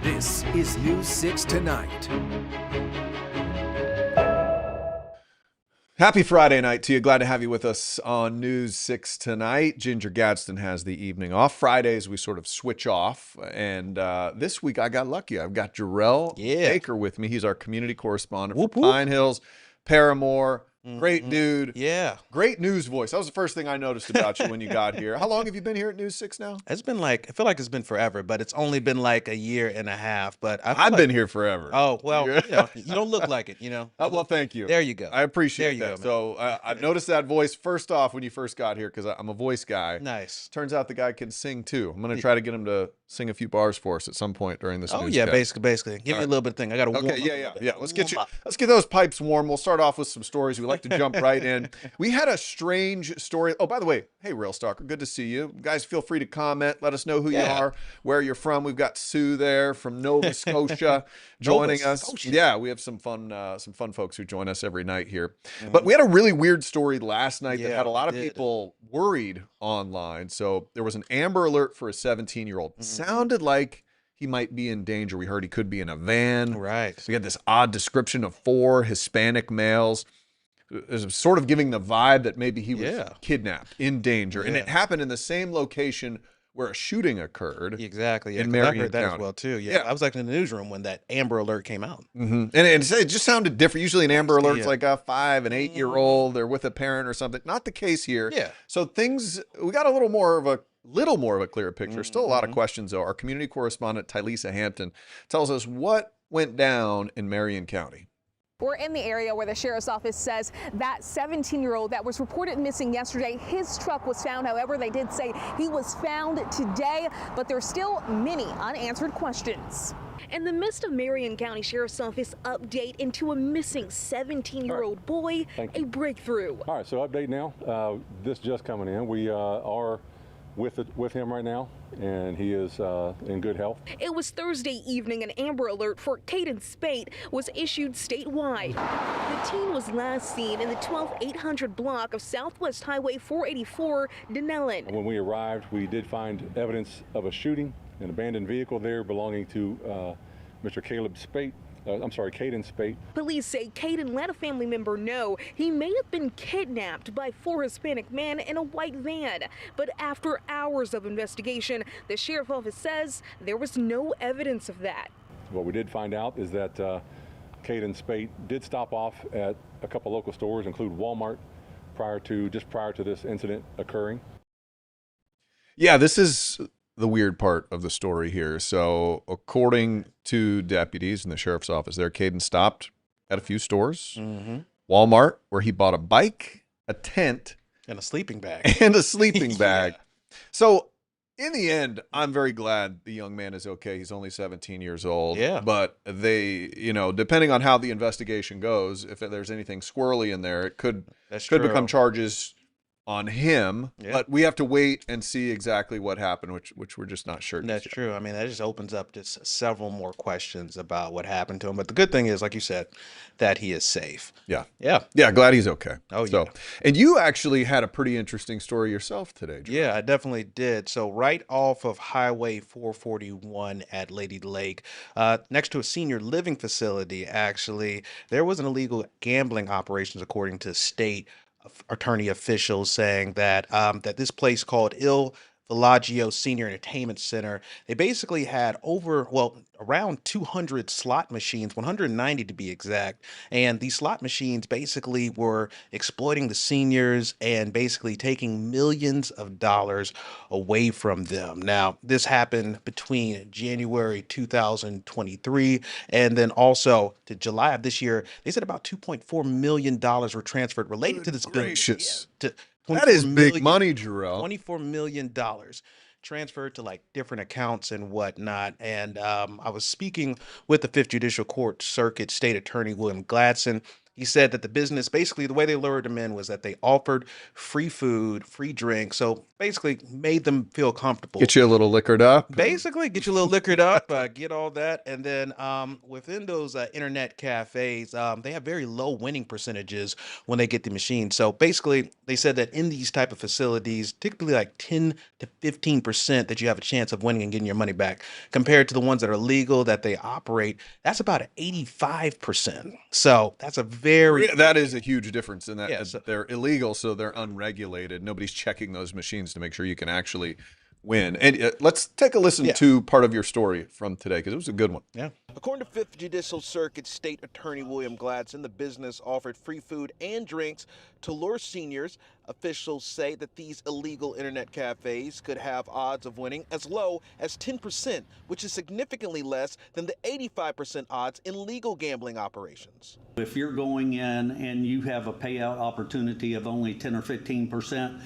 This is News 6 Tonight. Happy Friday night to you. Glad to have you with us on News 6 Tonight. Ginger Gadsden has the evening off. Fridays, we sort of switch off. And this week, I got lucky. I've got Jarrell Baker with me. He's our community correspondent for Pine Hills, Paramore. Great dude. Yeah. Great news voice. That was the first thing I noticed about you when you got here. How long have you been here at News 6 now? It's been like, I feel like it's been forever, but it's only been like a year and a half. But I've been here forever. Oh, well, you don't look like it, Well, thank you. There you go. I appreciate There you that. go, So I've noticed that voice first off when you first got here because I'm a voice guy. Nice. Turns out the guy can sing too. I'm going to try to get him to sing a few bars for us at some point during this. Oh, yeah, basically. Give me a little bit of thing. I got to warm up. Yeah. Let's get those pipes warm. We'll start off with some stories. We like to jump right in. We had a strange story. Oh, by the way, hey, Real Stalker, good to see you. Guys, feel free to comment. Let us know who you are, where you're from. We've got Sue there from Nova Scotia joining us. Yeah, we have some fun folks who join us every night here. But we had a really weird story last night that had a lot of people worried online. So there was an Amber Alert for a 17-year-old. Sounded like he might be in danger. We heard he could be in a van. Right. We had this odd description of 4 Hispanic males. It was sort of giving the vibe that maybe he was kidnapped, in danger. And it happened in the same location where a shooting occurred. Exactly. In 'cause Marion I heard that County. as well, too. Yeah. I was like in the newsroom when that Amber Alert came out. And it just sounded different. Usually an Amber Alert's like a 5, an 8-year-old. They're with a parent or something. Not the case here. Yeah. So we got a little more of a clearer picture. Still a lot of questions, though. Our community correspondent, Tylisa Hampton, tells us what went down in Marion County. We're in the area where the sheriff's office says that 17-year-old that was reported missing yesterday, his truck was found. However, they did say he was found today, but there's still many unanswered questions. In the midst of Marion County Sheriff's Office update into a missing 17-year-old boy, a breakthrough. All right, so update now. This just coming in. We are with him right now, and he is in good health. It was Thursday evening. An Amber Alert for Caden Spate was issued statewide. The teen was last seen in the 12800 block of Southwest Highway 484, Denellen. When we arrived, we did find evidence of a shooting, an abandoned vehicle there belonging to Mr. Caden Spate. Police say Caden let a family member know he may have been kidnapped by 4 Hispanic men in a white van. But after hours of investigation, the sheriff's office says there was no evidence of that. What we did find out is that Caden Spate did stop off at a couple local stores, including Walmart, prior to this incident occurring. Yeah, this is the weird part of the story here. So according to deputies in the sheriff's office there, Caden stopped at a few stores. Walmart, where he bought a bike, a tent, and a sleeping bag. Yeah. So in the end, I'm very glad the young man is okay. He's only 17 years old. Yeah. But they, depending on how the investigation goes, if there's anything squirrely in there, it could become charges on him, Yeah. but we have to wait and see exactly what happened, which we're just not sure. That's just yet. true. I mean, that just opens up just several more questions about what happened to him. But the good thing is, like you said, that he is safe. Yeah. Yeah. Yeah, glad he's okay. Oh, So, yeah. and you actually had a pretty interesting story yourself today, Drew. Yeah, I definitely did. So right off of Highway 441 at Lady Lake, next to a senior living facility, actually, there was an illegal gambling operations, according to state attorney officials, saying that that this place called Il Villaggio Senior Entertainment Center, they basically had around 200 slot machines, 190 to be exact. And these slot machines basically were exploiting the seniors and basically taking millions of dollars away from them. Now, this happened between January 2023 and then also to July of this year. They said about $2.4 million were transferred related to this building. Gracious. Yeah, to That is 24 big million money, Jarrell. $24 million transferred to like different accounts and whatnot. And I was speaking with the Fifth Judicial Court Circuit State Attorney William Gladson. He said that the business, basically, the way they lured them in was that they offered free food, free drink. So basically made them feel comfortable. Get you a little liquored up. Basically, get you a little liquored up, get all that. And then within those internet cafes, they have very low winning percentages when they get the machine. So basically, they said that in these type of facilities, typically like 10 to 15% that you have a chance of winning and getting your money back. Compared to the ones that are legal that they operate, that's about an 85%. So that's a very... That is a huge difference in that Yeah, so- they're illegal, so they're unregulated. Nobody's checking those machines to make sure you can actually win. And let's take a listen Yeah. to part of your story from today, because it was a good one. Yeah. According to Fifth Judicial Circuit State Attorney William Gladson, the business offered free food and drinks to lure seniors. Officials say that these illegal internet cafes could have odds of winning as low as 10%, which is significantly less than the 85% odds in legal gambling operations. If you're going in and you have a payout opportunity of only 10 or 15%,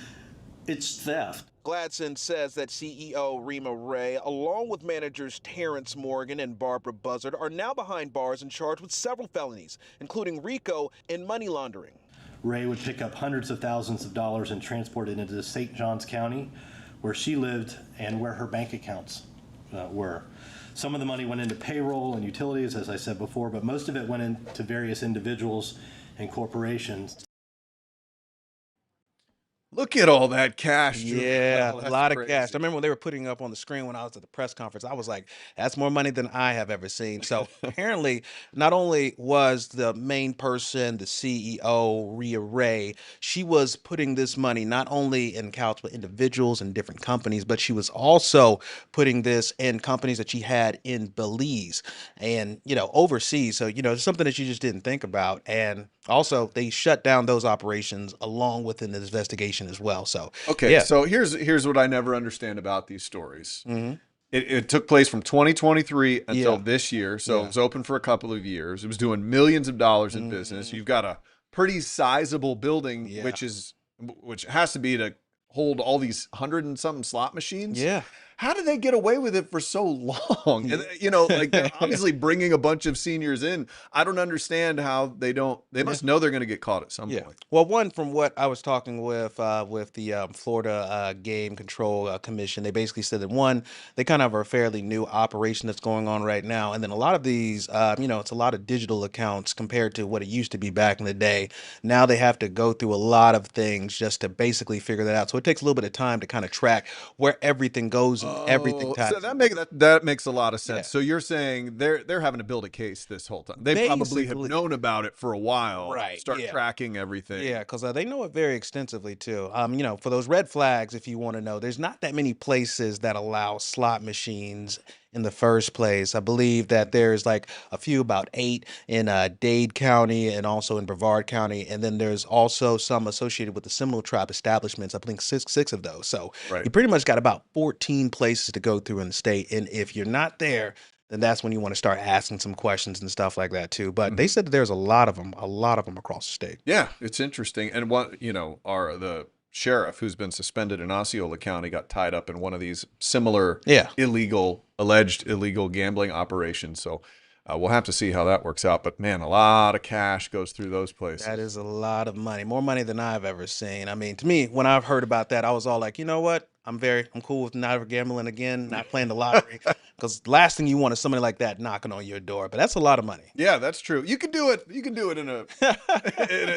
it's theft. Gladson says that CEO Rima Ray, along with managers Terrence Morgan and Barbara Buzzard, are now behind bars and charged with several felonies, including RICO and money laundering. Ray would pick up hundreds of thousands of dollars and transport it into St. Johns County, where she lived and where her bank accounts were. Some of the money went into payroll and utilities, as I said before, but most of it went into various individuals and corporations. Look at all that cash. Yeah, Jarrell. a That's lot of crazy. cash. I remember when they were putting up on the screen when I was at the press conference. I was like, that's more money than I have ever seen. So apparently, not only was the main person, the CEO, Rhea Ray, she was putting this money not only in accounts with individuals and different companies, but she was also putting this in companies that she had in Belize and, overseas. So, it's something that you just didn't think about. And also, they shut down those operations along within this investigation as well. So, Okay, yeah. so here's what I never understand about these stories. Mhm. It took place from 2023 until Yeah. this year, so Yeah. it was open for a couple of years. It was doing millions of dollars in business. You've got a pretty sizable building, Yeah. which has to be to hold all these 100 and something slot machines. Yeah. How did they get away with it for so long? And, they're obviously bringing a bunch of seniors in. I don't understand how they must know they're going to get caught at some Yeah. point. Well, one, from what I was talking with the Florida Game Control Commission, they basically said that one, they kind of are a fairly new operation that's going on right now, and then a lot of these, it's a lot of digital accounts compared to what it used to be back in the day. Now they have to go through a lot of things just to basically figure that out. So it takes a little bit of time to kind of track where everything goes and everything ties. So that makes a lot of sense. Yeah. So you're saying they're having to build a case this whole time. They probably have Basically. known about it for a while. Right, Start yeah. tracking everything. Yeah, because they know it very extensively too. For those red flags, if you want to know, there's not that many places that allow slot machines in the first place. I believe that there's like a few, about 8 in Dade County and also in Brevard County, and then there's also some associated with the Seminole Tribe establishments. I think six of those. So Right. you pretty much got about 14 places to go through in the state, and if you're not there, then that's when you want to start asking some questions and stuff like that too. But they said that there's a lot of them across the state. Yeah, it's interesting. And the sheriff who's been suspended in Osceola County got tied up in one of these similar Yeah. alleged illegal gambling operations. So We'll have to see how that works out. But man, a lot of cash goes through those places. That is a lot of money, more money than I've ever seen. I mean, to me, when I've heard about that, I was all like, you know what? I'm cool with never gambling again, not playing the lottery, because last thing you want is somebody like that knocking on your door. But that's a lot of money. Yeah, that's true. You can do it. You can do it in a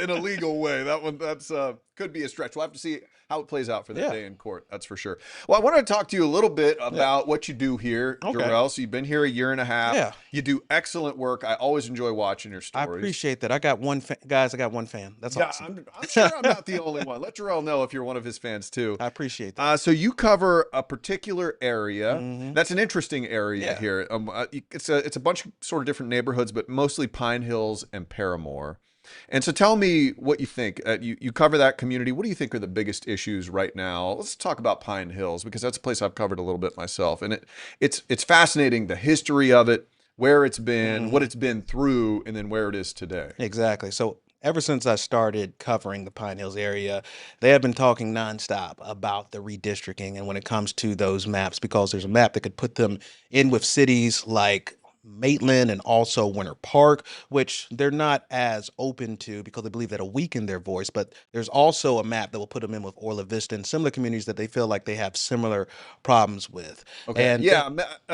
in a legal way. That's could be a stretch. We'll have to see how it plays out for that Yeah. day in court. That's for sure. Well, I wanted to talk to you a little bit about what you do here, Okay. Jarrell. So you've been here a year and a half. Yeah. You do excellent work. I always enjoy watching your I stories. appreciate that. I got guys. I got one fan. That's Yeah, awesome. I'm sure I'm not the only one. Let Jarrell know if you're one of his fans too. I appreciate that. So you cover a particular area. Mhm. That's an interesting area Yeah. here. It's a bunch of sort of different neighborhoods, but mostly Pine Hills and Paramore. And so tell me what you think. You cover that community. What do you think are the biggest issues right now? Let's talk about Pine Hills because that's a place I've covered a little bit myself, and it's fascinating, the history of it, where it's been, what it's been through, and then where it is today. Exactly. So ever since I started covering the Pine Hills area, they have been talking nonstop about the redistricting and when it comes to those maps, because there's a map that could put them in with cities like Maitland and also Winter Park, which they're not as open to because they believe that'll weaken their voice. But there's also a map that will put them in with Orla Vista and similar communities that they feel like they have similar problems with. Okay. And Yeah.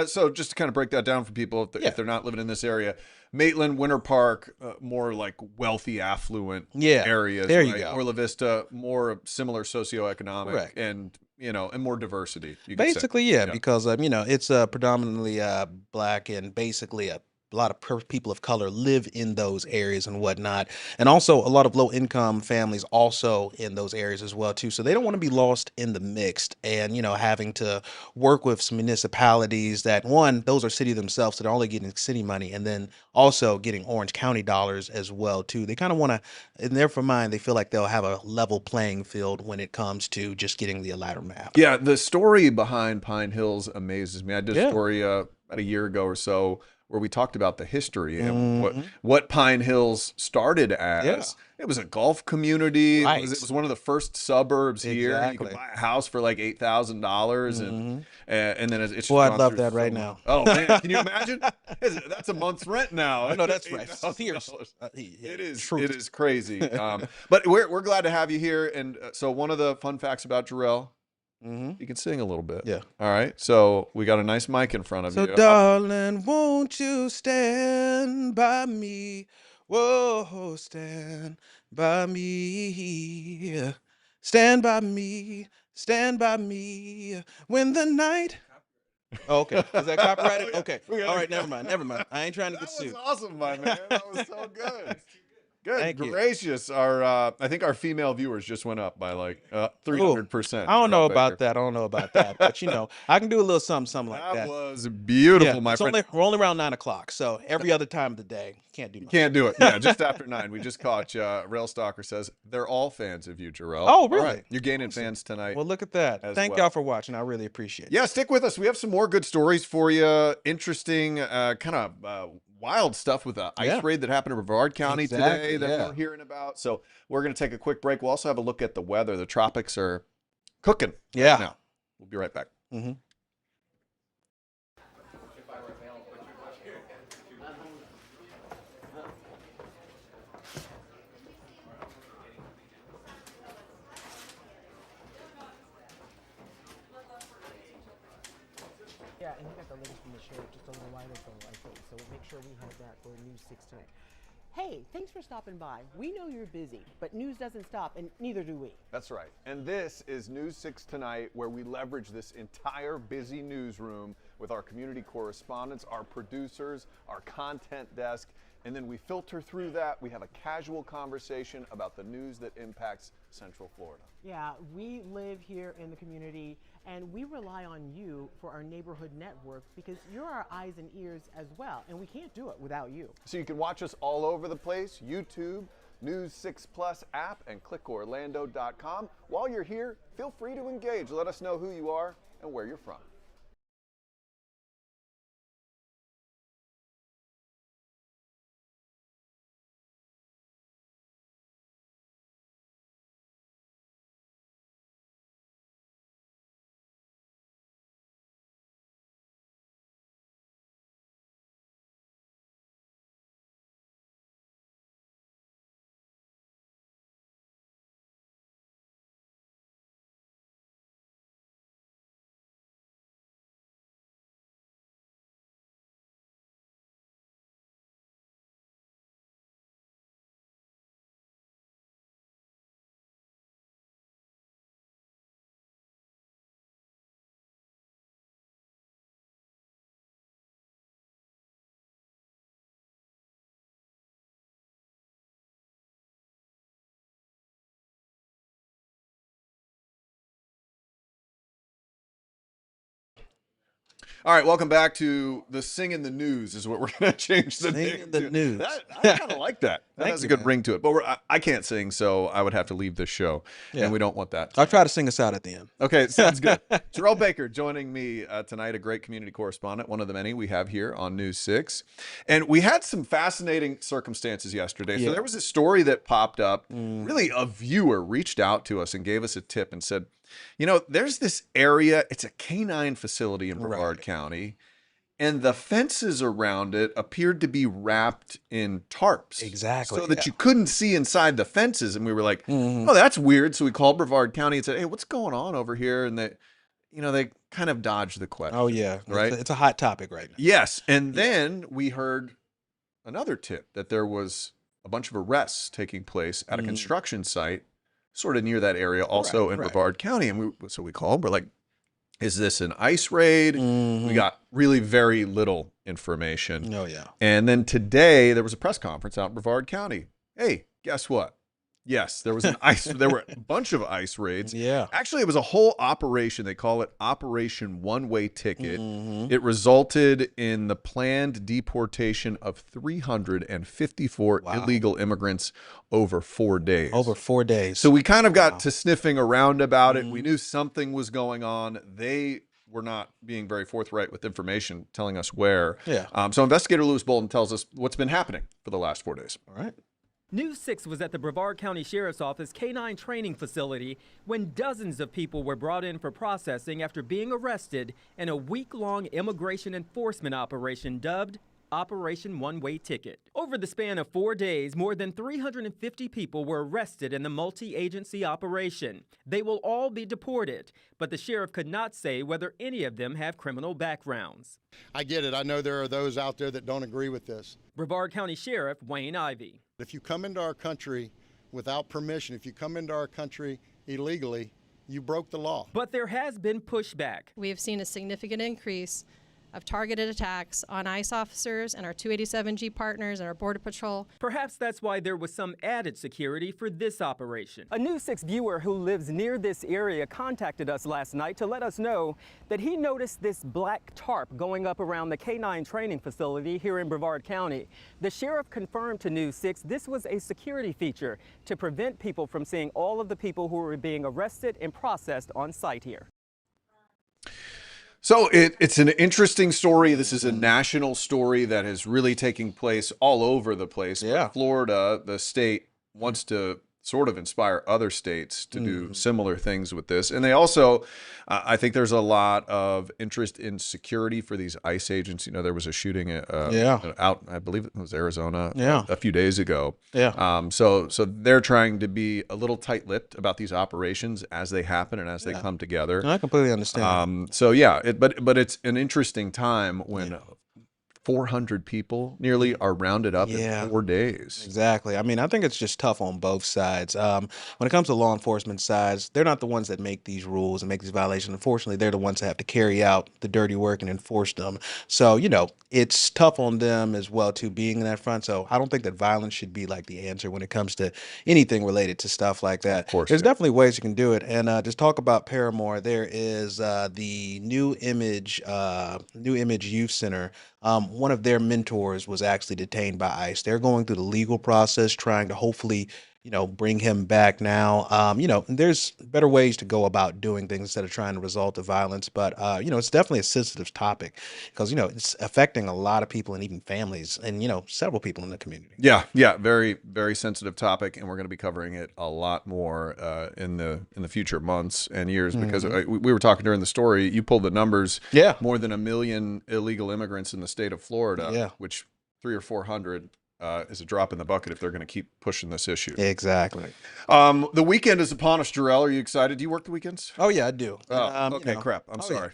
So just to kind of break that down for people, if they're not living in this area, Maitland, Winter Park, more like wealthy, affluent areas. There you right? go. Orla Vista, more similar socioeconomic Correct. and more diversity. You could say. Basically, yeah, because it's predominantly black, and basically a lot of people of color live in those areas and whatnot, and also a lot of low income families also in those areas as well too. So they don't want to be lost in the mixed, and having to work with some municipalities that those are city themselves, so they're only getting city money, and then also getting Orange County dollars as well too. They kind of want to, in their mind, they feel like they'll have a level playing field when it comes to just getting the ladder map. Yeah, the story behind Pine Hills amazes me. I did a Yeah. story about a year ago or so where we talked about the history and Mhm. what Pine Hills started as. Yeah. It was a golf community. Right. It was one of the first suburbs here. You could Exactly. buy a house for like $8,000, Mhm. and then it's just Boy, I'd gone love through that right so now. much. Oh man, can you imagine? That's a month's rent now. I know that's right. $8,000. Yeah, It is. truth. It is crazy. But we're glad to have you here. And so one of the fun facts about Jarrell, Mhm. you can sing a little bit. Yeah. All right. So we got a nice mic in front of So, you. darling, won't you stand by me? Whoa, stand by me. Stand by me. Stand by me when the night. Oh, okay. Is that copyrighted? Okay. We got All it. right. Never mind. Never mind. I ain't trying to That get was sued. awesome, my man. That was so good. Good Thank you. gracious. I think our female viewers just went up by like 300%. I don't know Jarrell about Baker. that. I don't know about that. But I can do a little something like That that. was beautiful, my friend. We're only around 9 o'clock, so every other time of the day, can't do much. Can't do it. Yeah, just after 9. We just caught you. Rail Stalker says they're all fans of you, Jarrell. Oh, All really? right. You're gaining fans tonight. Well, look at that. as Thank well. y'all for watching. I really appreciate it. Yeah, stick with us. We have some more good stories for you. Interesting, kind of wild stuff with the ice Yeah. raid that happened in Brevard County Exactly, today that yeah. we're hearing about. So we're going to take a quick break. We'll also have a look at the weather. The tropics are cooking. Yeah. Now, we'll be right back. Mm-hmm. Yeah, and he got the latest from the sheriff just a little while ago, I think. So we'll make sure we have that for News 6 tonight. Hey, thanks for stopping by. We know you're busy, but news doesn't stop, and neither do we. That's right. And this is News 6 Tonight, where we leverage this entire busy newsroom with our community correspondents, our producers, our content desk, and then we filter through that. We have a casual conversation about the news that impacts Central Florida. Yeah, we live here in the community, and we rely on you for our neighborhood network because you're our eyes and ears as well, and we can't do it without you. So you can watch us all over the place, YouTube, News 6 Plus app, and clickorlando.com. While you're here, feel free to engage. Let us know who you are and where you're from. All right, welcome back to the Sing in the News is what we're going to change the Sing name in the to. News. I kind of like that. That Thank has a you, good man. ring to it. But I can't sing, so I would have to leave this show, Yeah. and we don't want that. I'll try to sing us out at the end. Okay, sounds good. Terrell Baker joining me tonight, a great community correspondent, one of the many we have here on News 6. And we had some fascinating circumstances yesterday. So Yeah. there was a story that popped up. Really, a viewer reached out to us and gave us a tip and said, you know, there's this area, it's a canine facility in Brevard Right. County, and the fences around it appeared to be wrapped in tarps. Exactly, So that yeah. you couldn't see inside the fences. And we were like, Mhm. oh, that's weird. So we called Brevard County and said, hey, what's going on over here? And they kind of dodged the question. Oh yeah, Right? It's a hot topic right now. Yes. And then we heard another tip that there was a bunch of arrests taking place at a construction site sort of near that area, also in right. Brevard County. And so we called, we're like, is this an ICE raid? Mhm. We got really very little information. Oh yeah. And then today there was a press conference out in Brevard County. Hey, guess what? Yes, there was an there were a bunch of ICE raids. Yeah. Actually, it was a whole operation. They call it Operation One-Way Ticket. Mhm. It resulted in the planned deportation of 354 Wow. illegal immigrants over 4 days. Over 4 days. So we kind of got to sniffing around about it. We knew something was going on. They were not being very forthright with information, telling us where. Yeah. So investigator Lewis Bolton tells us what's been happening for the last 4 days. All right. News 6 was at the Brevard County Sheriff's Office K-9 training facility when dozens of people were brought in for processing after being arrested in a week-long immigration enforcement operation dubbed Operation One-Way Ticket. Over the span of 4 days, more than 350 people were arrested in the multi-agency operation. They will all be deported, but the sheriff could not say whether any of them have criminal backgrounds. I get it. I know there are those out there that don't agree with this. Brevard County Sheriff Wayne Ivey. If you come into our country without permission, if you come into our country illegally, you broke the law. But there has been pushback. We have seen a significant increase of targeted attacks on ICE officers and our 287G partners and our Border Patrol. Perhaps that's why there was some added security for this operation. A News 6 viewer who lives near this area contacted us last night to let us know that he noticed this black tarp going up around the K-9 training facility here in Brevard County. The sheriff confirmed to News 6 this was a security feature to prevent people from seeing all of the people who were being arrested and processed on site here. So it's an interesting story. This is a national story that is really taking place all over the place. Yeah. But Florida, the state, wants to sort of inspire other states to do similar things with this. And they also, I think there's a lot of interest in security for these ICE agents. You know, there was a shooting out, I believe it was Arizona a few days ago. Yeah. So they're trying to be a little tight-lipped about these operations as they happen and as they come together. I completely understand. So yeah, but it's an interesting time when 400 people nearly are rounded up in 4 days. Exactly. I mean, I think it's just tough on both sides. When it comes to law enforcement sides, they're not the ones that make these rules and make these violations. Unfortunately, they're the ones that have to carry out the dirty work and enforce them. So, you know, it's tough on them as well, too, being in that front. So I don't think that violence should be like the answer when it comes to anything related to stuff like that. Of course, There's definitely ways you can do it. And just talk about Paramore. There is the New Image Youth Center. One of their mentors was actually detained by ICE. They're going through the legal process, trying to hopefully, you know, bring him back now. You know, there's better ways to go about doing things instead of trying to result to violence. But, you know, it's definitely a sensitive topic because, you know, it's affecting a lot of people and even families and, you know, several people in the community. Yeah, very, very sensitive topic, and we're going to be covering it a lot more in the future months and years because we were talking during the story. You pulled the numbers. Yeah. More than 1 million illegal immigrants in the state of Florida. Yeah. Which 300 or 400 is a drop in the bucket if they're going to keep pushing this issue. Exactly. The weekend is upon us, Jarrell. Are you excited? Do you work the weekends? Oh, yeah, I do. Oh, You okay, know. crap. I'm Oh, sorry.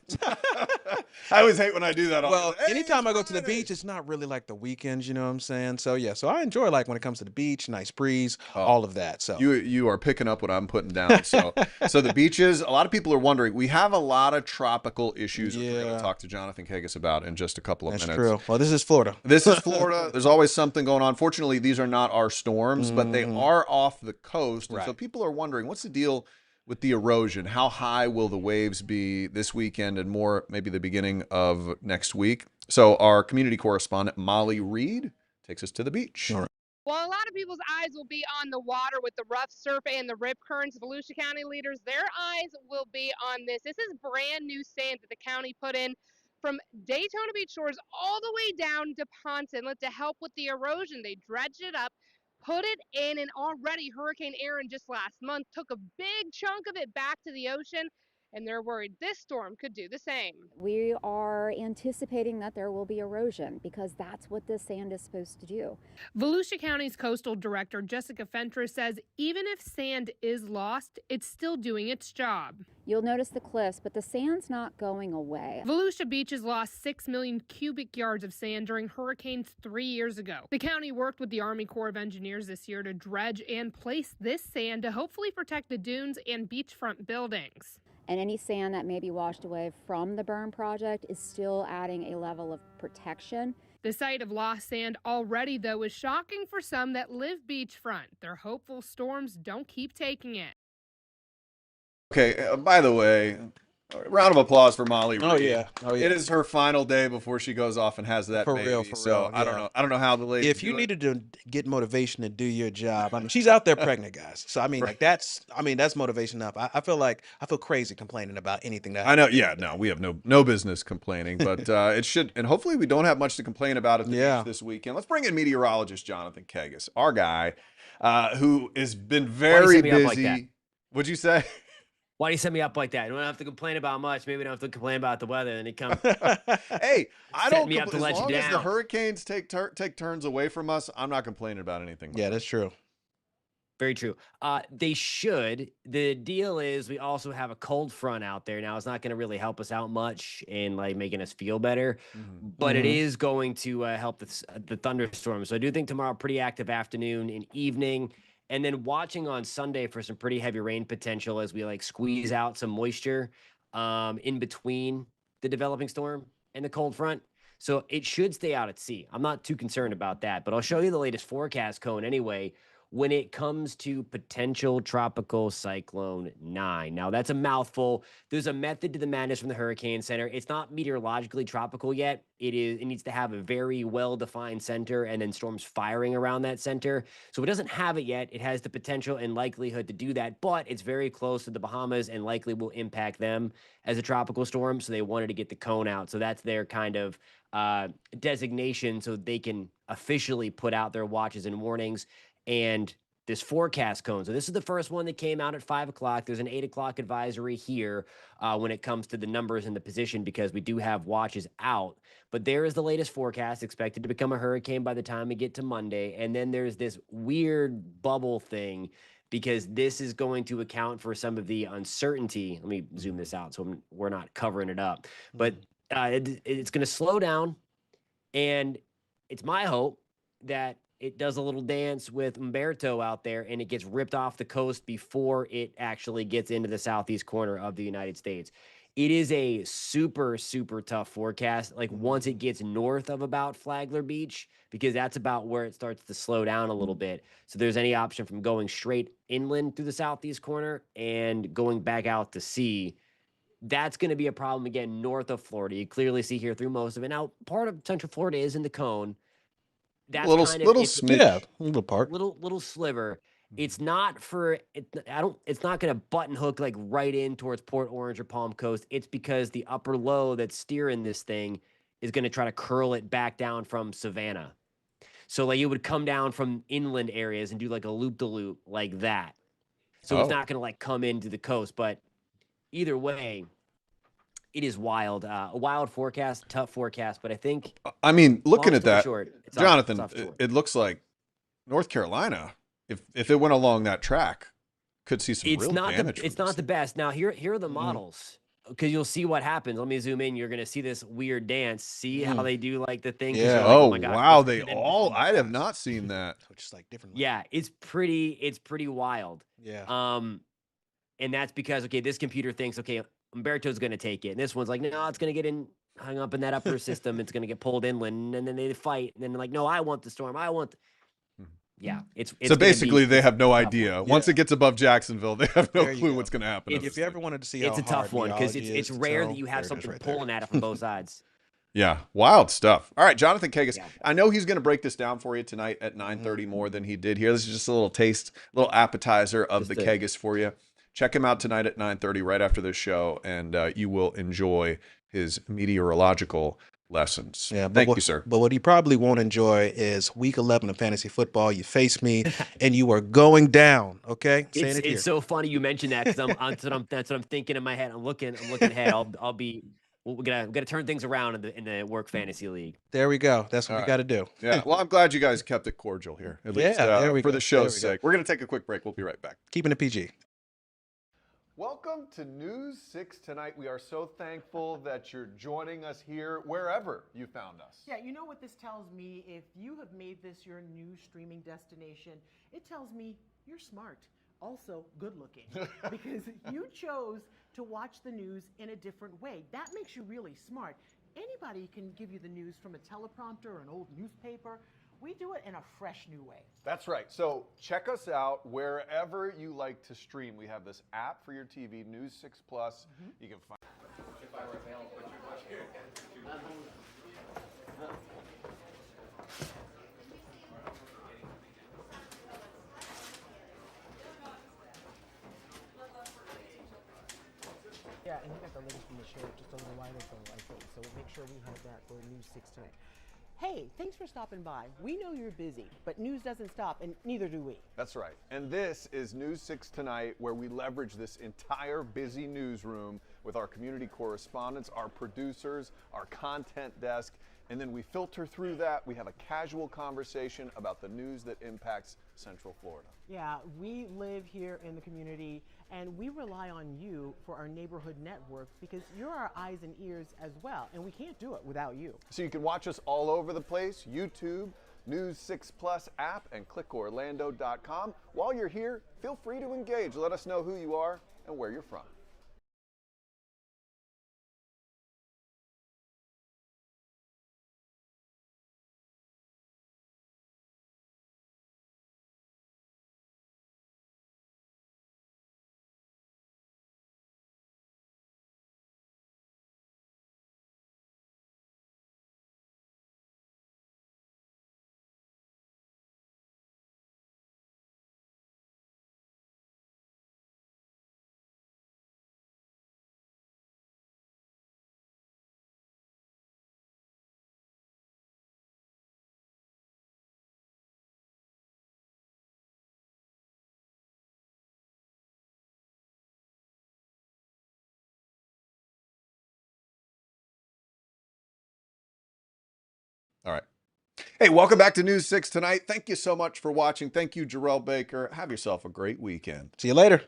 I always hate when I do that. Well, Hey, anytime I go it's to the Friday. beach, it's not really like the weekends, you know what I'm saying? So yeah, so I enjoy like when it comes to the beach, nice breeze, all of that. So You are picking up what I'm putting down. So the beaches, a lot of people are wondering, we have a lot of tropical issues that we're going Yeah. to talk to Jonathan Kagas about in just a couple of that's minutes. true. Well, this is Florida. This is Florida. There's always something going on. Fortunately, these are not our storms, but they are off the coast. And so Right. people are wondering, what's the deal with the erosion. How high will the waves be this weekend and more maybe the beginning of next week? So our community correspondent, Molly Reed, takes us to the beach. Well, a lot of people's eyes will be on the water with the rough surf and the rip currents. Volusia County leaders, their eyes will be on this. This is brand new sand that the county put in from Daytona Beach shores all the way down to Ponce Inlet to help with the erosion. They dredged it up, put it in, and already Hurricane Aaron just last month took a big chunk of it back to the ocean, and they're worried this storm could do the same. We are anticipating that there will be erosion because that's what this sand is supposed to do. Volusia County's coastal director, Jessica Fentress, says even if sand is lost, it's still doing its job. You'll notice the cliffs, but the sand's not going away. Volusia Beach has lost 6 million cubic yards of sand during hurricanes 3 years ago. The county worked with the Army Corps of Engineers this year to dredge and place this sand to hopefully protect the dunes and beachfront buildings. And any sand that may be washed away from the burn project is still adding a level of protection. The sight of lost sand already, though, is shocking for some that live beachfront. They're hopeful storms don't keep taking it. Okay, by the way, round of applause for Molly Reed. Oh yeah. It is her final day before she goes off and has that For baby. real, So I don't know. I don't know how the lady. If you needed to get motivation to do your job, I mean, she's out there pregnant, guys. So I mean, like that's motivation up. I feel crazy complaining about anything that. I know. Yeah. No, we have no business complaining, but it should, and hopefully we don't have much to complain about at the beach this weekend. Let's bring in meteorologist Jonathan Kegas, our guy, who has been very busy. What'd you say? Why do you set me up like that? You don't have to complain about much. Maybe we don't have to complain about the weather. And it comes. Hey, I don't. Me up to as let long you as the down. hurricanes take turns away from us, I'm not complaining about anything. Yeah, that's true. Very true. They should. The deal is we also have a cold front out there now. It's not going to really help us out much in like making us feel better, but it is going to help the thunderstorms. So I do think tomorrow pretty active afternoon and evening. And then watching on Sunday for some pretty heavy rain potential as we like squeeze out some moisture in between the developing storm and the cold front. So it should stay out at sea. I'm not too concerned about that, but I'll show you the latest forecast cone anyway when it comes to potential tropical cyclone 9. Now that's a mouthful. There's a method to the madness from the Hurricane Center. It's not meteorologically tropical yet. It needs to have a very well-defined center and then storms firing around that center. So it doesn't have it yet. It has the potential and likelihood to do that, but it's very close to the Bahamas and likely will impact them as a tropical storm. So they wanted to get the cone out. So that's their kind of designation so they can officially put out their watches and warnings. And this forecast cone. So this is the first one that came out at 5 o'clock. There's an 8 o'clock advisory here when it comes to the numbers and the position because we do have watches out. But there is the latest forecast, expected to become a hurricane by the time we get to Monday. And then there's this weird bubble thing because this is going to account for some of the uncertainty. Let me zoom this out so we're not covering it up. But it's going to slow down. And it's my hope that it does a little dance with Umberto out there and it gets ripped off the coast before it actually gets into the southeast corner of the United States. It is a super, super tough forecast. Like once it gets north of about Flagler Beach, because that's about where it starts to slow down a little bit. So there's any option from going straight inland through the southeast corner and going back out to sea. That's going to be a problem again, north of Florida. You clearly see here through most of it. Now, part of Central Florida is in the cone. That's little smidge. Yeah, little part. Little sliver. It's not for it's not going to button hook like right in towards Port Orange or Palm Coast. It's because the upper low that's steering this thing is going to try to curl it back down from Savannah. So like it would come down from inland areas and do like a loop de loop like that. So it's not going to like come into the coast, but either way, it is wild. A wild forecast, tough forecast, but I think. I mean, looking at that, short, Jonathan, it looks like North Carolina, if it went along that track, could see some real damage. It's not the best. Now here are the models because you'll see what happens. Let me zoom in. You're gonna see this weird dance. See how they do like the thing. Yeah. Like, oh my God, wow, they all. I have not seen that. Just like different. Yeah, it's pretty wild. Yeah. And that's because this computer thinks Umberto's going to take it. And this one's like, no, it's going to get hung up in that upper system. It's going to get pulled inland. And then they fight. And then they're like, no, I want the storm. I want. yeah, it's So gonna basically, be they have no a tough idea. one. Once it gets above Jacksonville, they have no There you clue go. what's going to happen. to If this you thing. ever wanted to see It's how a tough hard one because meteorology it's is to rare tell, that you there have it is something right there. pulling at it from both sides. Yeah, wild stuff. All right, Jonathan Kagas. Yeah. I know he's going to break this down for you tonight at 9:30 more than he did here. This is just a little taste, little appetizer of Just the a- Kagas for you. Check him out tonight at 9:30, right after this show, and you will enjoy his meteorological lessons. Yeah, but Thank what, you, sir. But what you probably won't enjoy is week 11 of fantasy football. You face me, and you are going down. Okay, saying It's it here. it's so funny you mentioned that because that's what I'm thinking in my head. I'm looking ahead. We're gonna turn things around in the work fantasy league. There we go. That's what All we right. got to do. Yeah, well, I'm glad you guys kept it cordial here, at least Yeah, there we for go. the There show's we go. sake. We're going to take a quick break. We'll be right back. Keeping it PG. Welcome to News 6 Tonight. We are so thankful that you're joining us here wherever you found us. Yeah, you know what this tells me? If you have made this your new streaming destination, it tells me you're smart. Also, good looking. Because you chose to watch the news in a different way. That makes you really smart. Anybody can give you the news from a teleprompter or an old newspaper. We do it in a fresh new way. That's right. So check us out wherever you like to stream. We have this app for your TV, News 6 Plus. You can find. Yeah, and you got the latest from the sheriff just a little while ago, I think. So make sure we have that for News 6 Tonight. Hey, thanks for stopping by. We know you're busy, but news doesn't stop, and neither do we. That's right. And this is News 6 Tonight, where we leverage this entire busy newsroom with our community correspondents, our producers, our content desk, and then we filter through that. We have a casual conversation about the news that impacts Central Florida. Yeah, we live here in the community, and we rely on you for our neighborhood network because you're our eyes and ears as well, and we can't do it without you. So you can watch us all over the place, YouTube, News 6 Plus app, and clickorlando.com. While you're here, feel free to engage. Let us know who you are and where you're from. All right. Hey, welcome back to News 6 Tonight. Thank you so much for watching. Thank you, Jarrell Baker. Have yourself a great weekend. See you later.